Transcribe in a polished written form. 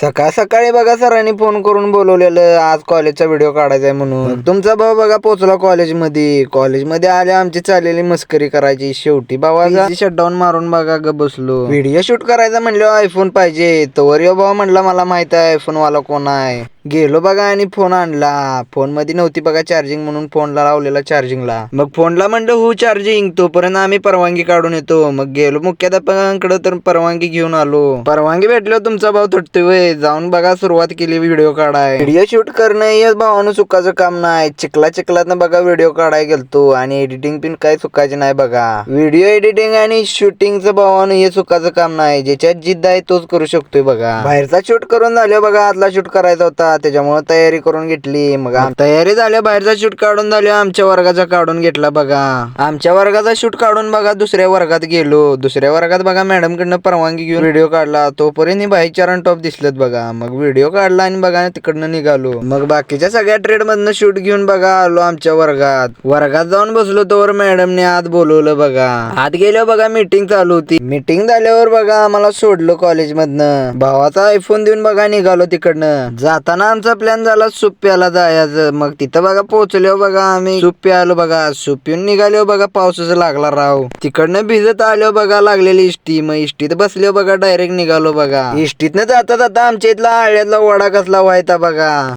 सकाळ सकाळी बघा सरांनी फोन करून बोलवलेलं आज कॉलेजचा व्हिडिओ काढायचा आहे म्हणून. तुमचा भाऊ बघा पोहोचला कॉलेजमध्ये आले आमची चाललेली मस्करी करायची. शेवटी भावाचा शटडाऊन मारून बघा ग बसलो. व्हिडिओ शूट करायचा म्हणलं आयफोन पाहिजे. तवर यो भाऊ म्हणला मला माहित आहे आयफोन वाला कोण आहे. गेलो बघा आणि फोन आणला. फोन मध्ये नव्हती बघा चार्जिंग म्हणून फोनला लावलेला चार्जिंगला. मग फोनला म्हणलं हो चार्जिंग, तोपर्यंत आम्ही परवानगी काढून येतो. मग गेलो मुख्याध्यापकांकडे तर परवानगी घेऊन आलो. परवानगी भेटल्यावर तुमचा भाऊ थटतोय. जाऊन बघा सुरुवात केली व्हिडिओ काढाय. व्हिडिओ शूट करणं हे भावानं चुकाचं काम नाही. चिखलात बघा व्हिडिओ काढाय गेलतो आणि एडिटिंग पिन काय चुकायचे नाही बघा. व्हिडिओ एडिटिंग आणि शूटिंगचं भावानं हे चुकाचं काम नाही. ज्याच्यात जिद्द आहे तोच करू शकतोय बघा. बाहेरचा शूट करून झालं बघा, आतला शूट करायचा होता त्याच्यामुळे तयारी करून घेतली. मग तयारी झाल्या, बाहेरचा शूट काढून झाल्या, आमच्या वर्गाचा काढून घेतला बघा. आमच्या वर्गाचा शूट काढून बघा दुसऱ्या वर्गात गेलो. दुसऱ्या वर्गात बघा मॅडम कडनं परवानगी घेऊन व्हिडिओ काढला. तोपर्यंत बाई चरण टॉप दिसलेत बघा. मग व्हिडिओ काढला आणि बघा तिकडनं निघालो. मग बाकीच्या सगळ्या ट्रेड मधनं शूट घेऊन बघा आलो आमच्या वर्गात जाऊन बसलो. तोवर मॅडमने आत बोलवलं बघा. आत गेल्यावर बघा मीटिंग चालू होती. मीटिंग झाल्यावर बघा आम्हाला सोडलं कॉलेज मधनं. भावाचा आयफोन देऊन बघा निघालो तिकडनं. जाताना आमचा प्लॅन झाला सूप प्यायला जायचं. मग तिथं बघा पोहोचल्यावर बघा आम्ही सूप प्यायलो बघा. सूप पिऊन निघालो बघा, पावसाचा लागला राव. तिकडनं भिजत आलो बघा लागलेली इष्टी. मग इष्टीत बसलो बघा, डायरेक्ट निघालो बघा. इष्टीतनं जाता जाता आमच्या इथला आळ्यातला वडा कसला व्हायचा बघा.